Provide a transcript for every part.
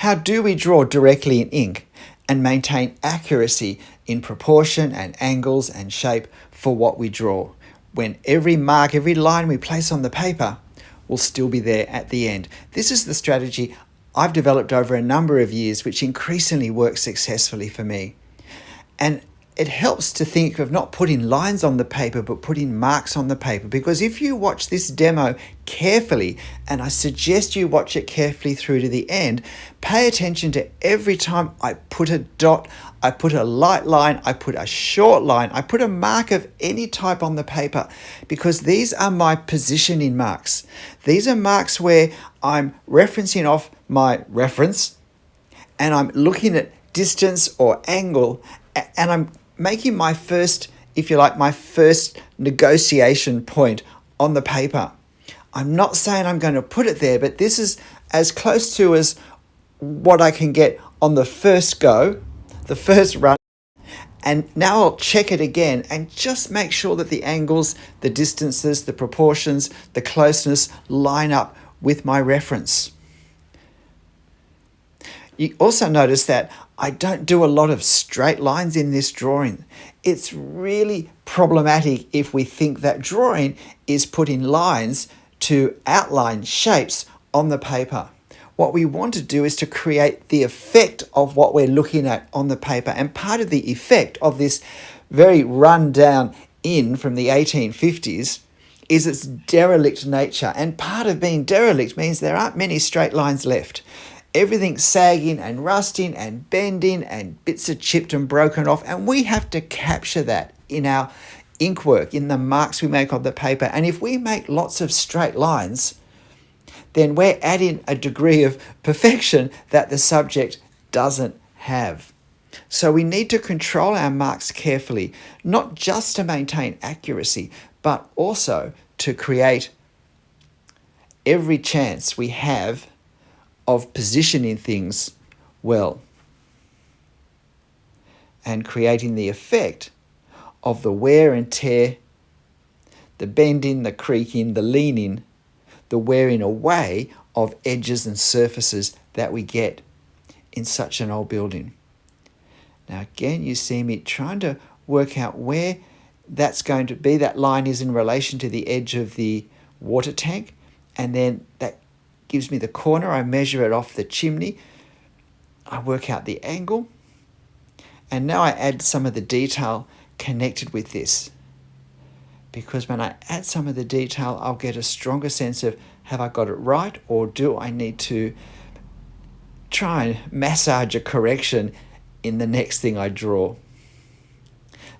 How do we draw directly in ink and maintain accuracy in proportion and angles and shape for what we draw, when every mark, every line we place on the paper will still be there at the end? This is the strategy I've developed over a number of years, which increasingly works successfully for me. And it helps to think of not putting lines on the paper, but putting marks on the paper. Because if you watch this demo carefully, and I suggest you watch it carefully through to the end, pay attention to every time I put a dot, I put a light line, I put a short line, I put a mark of any type on the paper, because these are my positioning marks. These are marks where I'm referencing off my reference, and I'm looking at distance or angle, and I'm making my first, if you like, my first negotiation point on the paper. I'm not saying I'm going to put it there, but this is as close to as what I can get on the first go, the first run. And now I'll check it again and just make sure that the angles, the distances, the proportions, the closeness line up with my reference. You also notice that I don't do a lot of straight lines in this drawing. It's really problematic if we think that drawing is putting lines to outline shapes on the paper. What we want to do is to create the effect of what we're looking at on the paper. And part of the effect of this very run down inn from the 1850s is its derelict nature. And part of being derelict means there aren't many straight lines left. Everything's sagging and rusting and bending, and bits are chipped and broken off, and we have to capture that in our ink work, in the marks we make on the paper. And if we make lots of straight lines, then we're adding a degree of perfection that the subject doesn't have. So we need to control our marks carefully, not just to maintain accuracy, but also to create every chance we have of positioning things well and creating the effect of the wear and tear, the bending, the creaking, the leaning, the wearing away of edges and surfaces that we get in such an old building. Now again, you see me trying to work out where that's going to be. That line is in relation to the edge of the water tank, and then that gives me the corner. I measure it off the chimney. I work out the angle. And now I add some of the detail connected with this. Because when I add some of the detail, I'll get a stronger sense of, have I got it right, or do I need to try and massage a correction in the next thing I draw?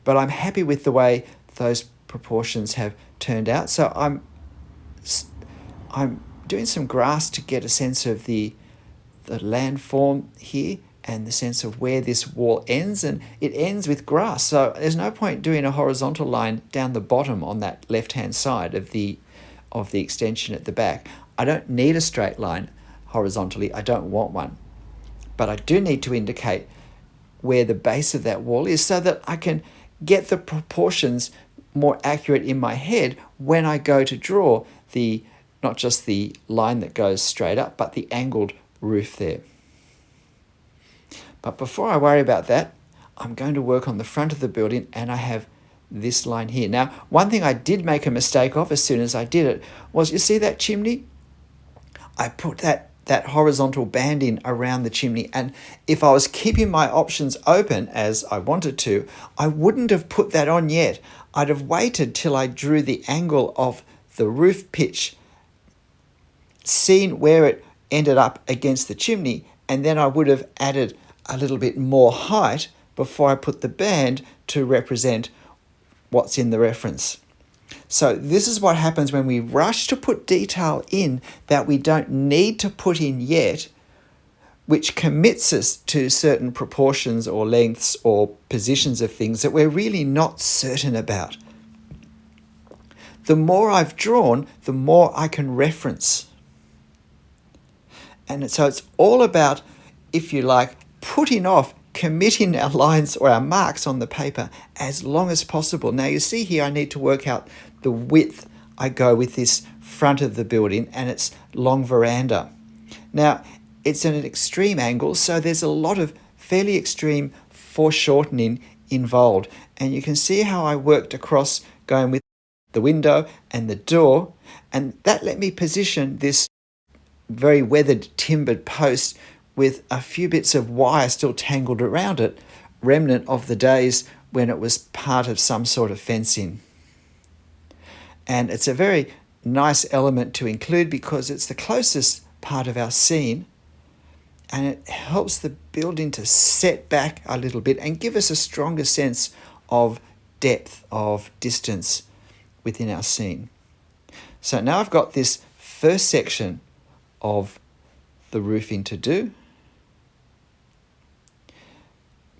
But I'm happy with the way those proportions have turned out. So I'm doing some grass to get a sense of the landform here and the sense of where this wall ends, and it ends with grass. So there's no point doing a horizontal line down the bottom on that left-hand side of the extension at the back. I don't need a straight line horizontally. I don't want one. But I do need to indicate where the base of that wall is so that I can get the proportions more accurate in my head when I go to draw not just the line that goes straight up, but the angled roof there. But before I worry about that, I'm going to work on the front of the building, and I have this line here. Now, one thing I did make a mistake of as soon as I did it was, you see that chimney? I put that horizontal banding around the chimney, and if I was keeping my options open as I wanted to, I wouldn't have put that on yet. I'd have waited till I drew the angle of the roof pitch, seen where it ended up against the chimney, and then I would have added a little bit more height before I put the band to represent what's in the reference. So this is what happens when we rush to put detail in that we don't need to put in yet, which commits us to certain proportions or lengths or positions of things that we're really not certain about. The more I've drawn, the more I can reference. And so it's all about, if you like, putting off committing our lines or our marks on the paper as long as possible. Now you see here I need to work out the width I go with this front of the building and its long veranda. Now it's at an extreme angle, so there's a lot of fairly extreme foreshortening involved. And you can see how I worked across going with the window and the door, and that let me position this very weathered timbered post with a few bits of wire still tangled around it, remnant of the days when it was part of some sort of fencing. And it's a very nice element to include because it's the closest part of our scene, and it helps the building to set back a little bit and give us a stronger sense of depth, of distance within our scene. So now I've got this first section of the roofing to do.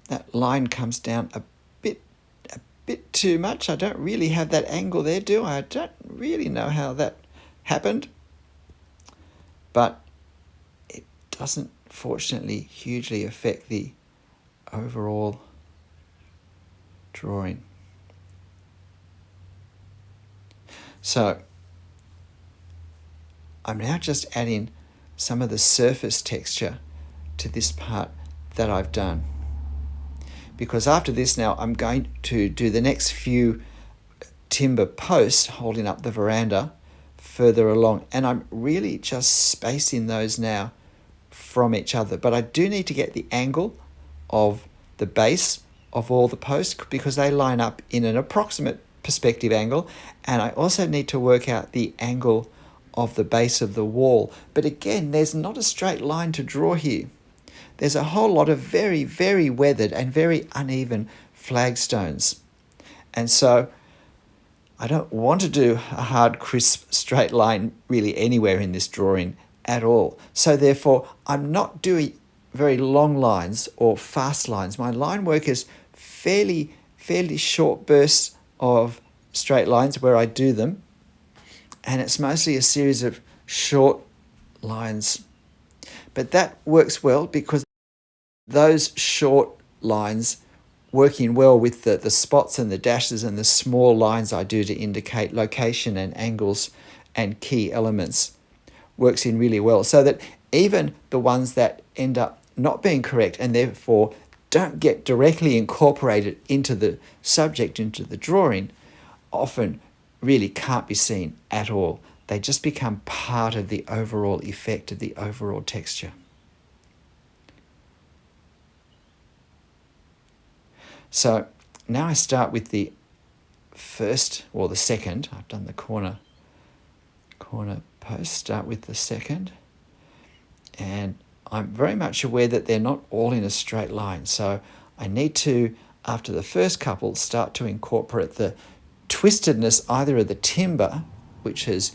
That line comes down a bit too much. I don't really have that angle there, do I? I don't really know how that happened, but it doesn't fortunately hugely affect the overall drawing. So I'm now just adding some of the surface texture to this part that I've done, because after this now I'm going to do the next few timber posts holding up the veranda further along, and I'm really just spacing those now from each other. But I do need to get the angle of the base of all the posts because they line up in an approximate perspective angle, and I also need to work out the angle of the base of the wall. But again, there's not a straight line to draw here. There's a whole lot of very, very weathered and very uneven flagstones. And so I don't want to do a hard, crisp, straight line really anywhere in this drawing at all. So therefore, I'm not doing very long lines or fast lines. My line work is fairly short bursts of straight lines where I do them. And it's mostly a series of short lines. But that works well because those short lines working well with the spots and the dashes and the small lines I do to indicate location and angles and key elements works in really well, so that even the ones that end up not being correct and therefore don't get directly incorporated into the subject, into the drawing, often really can't be seen at all. They just become part of the overall effect of the overall texture. So now I start with the first, or the second. I've done the corner post. Start with the second. And I'm very much aware that they're not all in a straight line. So I need to, after the first couple, start to incorporate the twistedness either of the timber, which has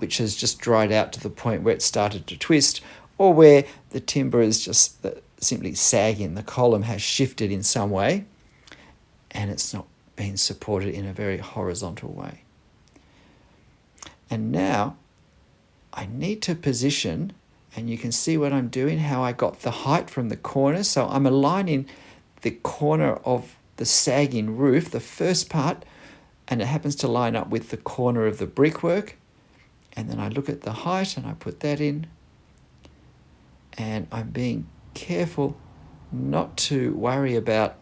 just dried out to the point where it started to twist, or where the timber is just simply sagging. The column has shifted in some way and it's not being supported in a very horizontal way. And now I need to position, and you can see what I'm doing, how I got the height from the corner. So I'm aligning the corner of the sagging roof, the first part, and it happens to line up with the corner of the brickwork. And then I look at the height and I put that in. And I'm being careful not to worry about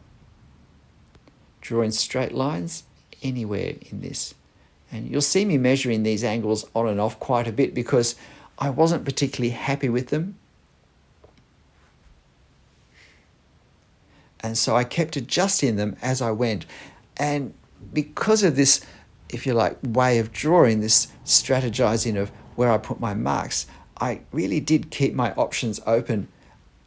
drawing straight lines anywhere in this. And you'll see me measuring these angles on and off quite a bit because I wasn't particularly happy with them. And so I kept adjusting them as I went. And because of this, if you like, way of drawing, this strategizing of where I put my marks, I really did keep my options open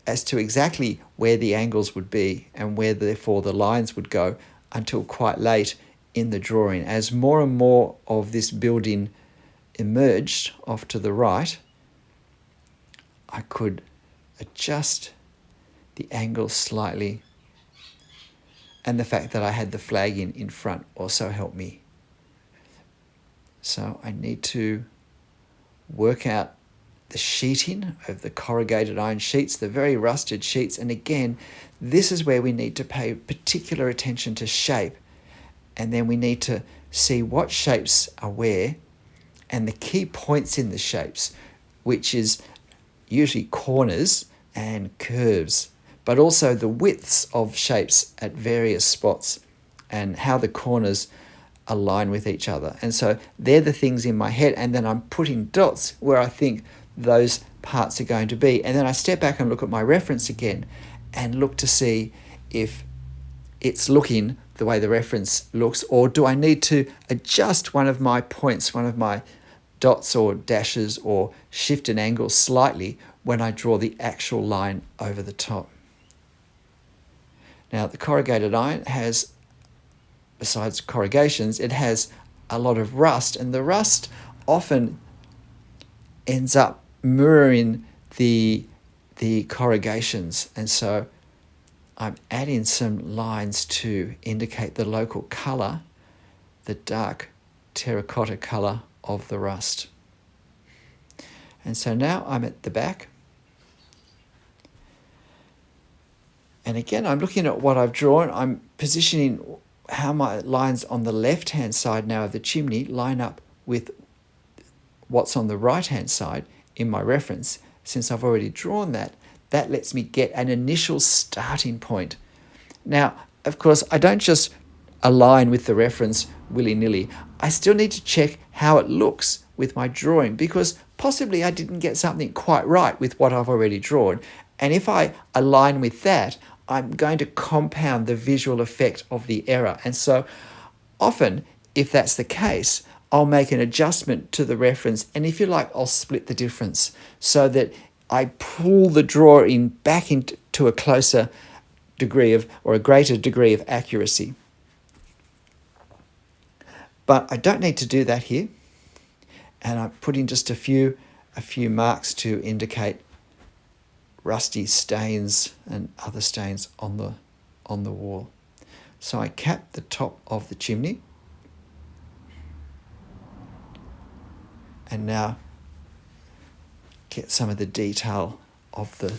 as to exactly where the angles would be and where therefore the lines would go until quite late in the drawing. As more and more of this building emerged off to the right, I could adjust the angle slightly, and the fact that I had the flag in front also helped me. So I need to work out the sheeting of the corrugated iron sheets, the very rusted sheets. And again, this is where we need to pay particular attention to shape. And then we need to see what shapes are where and the key points in the shapes, which is usually corners and curves, but also the widths of shapes at various spots and how the corners align with each other. And so they're the things in my head, and then I'm putting dots where I think those parts are going to be. And then I step back and look at my reference again and look to see if it's looking the way the reference looks, or do I need to adjust one of my points, one of my dots or dashes, or shift an angle slightly when I draw the actual line over the top. Now the corrugated iron has, besides corrugations, it has a lot of rust, and the rust often ends up mirroring the corrugations, and so I'm adding some lines to indicate the local colour, the dark terracotta colour of the rust. And so now I'm at the back. And again, I'm looking at what I've drawn. I'm positioning how my lines on the left-hand side now of the chimney line up with what's on the right-hand side in my reference. Since I've already drawn that, that lets me get an initial starting point. Now, of course, I don't just align with the reference willy-nilly. I still need to check how it looks with my drawing, because possibly I didn't get something quite right with what I've already drawn. And if I align with that, I'm going to compound the visual effect of the error. And so often, if that's the case, I'll make an adjustment to the reference, and if you like, I'll split the difference so that I pull the drawing back into a closer degree of, or a greater degree of accuracy. But I don't need to do that here. And I'm putting just a few marks to indicate rusty stains and other stains on the wall. So I cap the top of the chimney. And now get some of the detail of the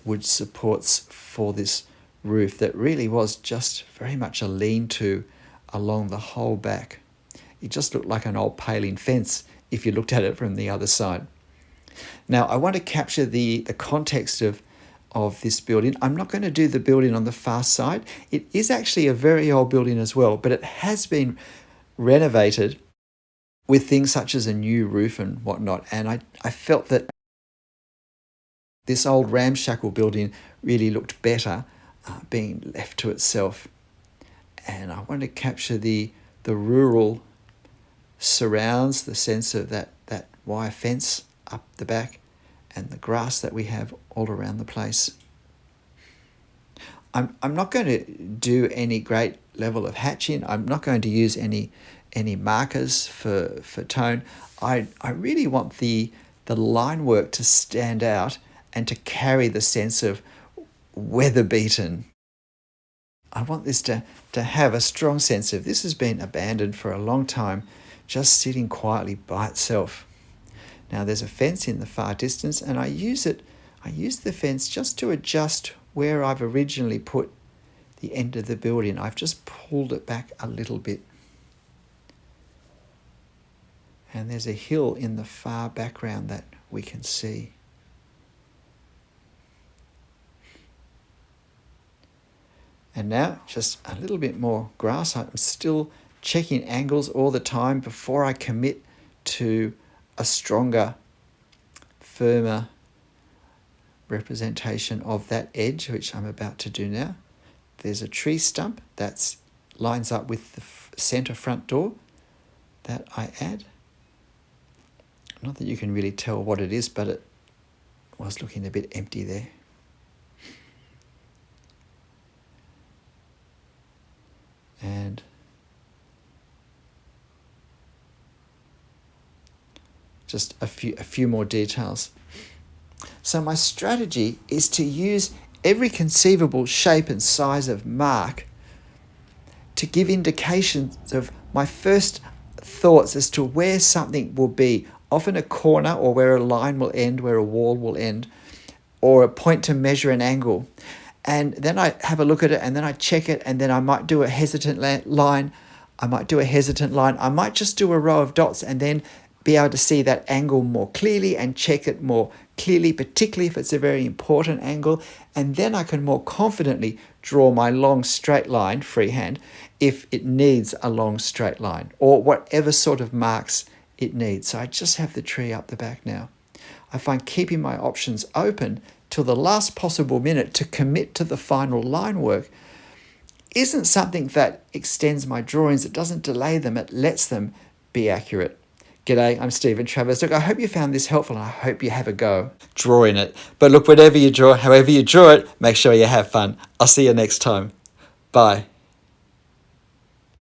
wood supports for this roof that really was just very much a lean-to along the whole back. It just looked like an old paling fence if you looked at it from the other side. Now I want to capture the context of this building. I'm not going to do the building on the far side. It is actually a very old building as well, but it has been renovated with things such as a new roof and whatnot. And I felt that this old ramshackle building really looked better being left to itself. And I wanted to capture the rural surrounds, the sense of that wire fence up the back and the grass that we have all around the place. I'm not going to do any great level of hatching. I'm not going to use any markers for tone. I really want the line work to stand out and to carry the sense of weather beaten. I want this to have a strong sense of this has been abandoned for a long time, just sitting quietly by itself. Now there's a fence in the far distance, and I use the fence just to adjust where I've originally put the end of the building. I've just pulled it back a little bit. And there's a hill in the far background that we can see. And now just a little bit more grass. I'm still checking angles all the time before I commit to a stronger, firmer representation of that edge, which I'm about to do now. There's a tree stump that lines up with the center front door that I add. Not that you can really tell what it is, but it was looking a bit empty there. And just a few more details. So my strategy is to use every conceivable shape and size of mark to give indications of my first thoughts as to where something will be, often a corner or where a line will end, where a wall will end, or a point to measure an angle. And then I have a look at it, and then I check it, and then I might do a hesitant line. I might do a hesitant line. I might just do a row of dots and then be able to see that angle more clearly and check it more clearly, particularly if it's a very important angle. And then I can more confidently draw my long straight line freehand if it needs a long straight line or whatever sort of marks it needs. So I just have the tree up the back now. I find keeping my options open till the last possible minute to commit to the final line work isn't something that extends my drawings. It doesn't delay them. It lets them be accurate. G'day, I'm Stephen Travers. Look, I hope you found this helpful and I hope you have a go drawing it. But look, whatever you draw, however you draw it, make sure you have fun. I'll see you next time. Bye.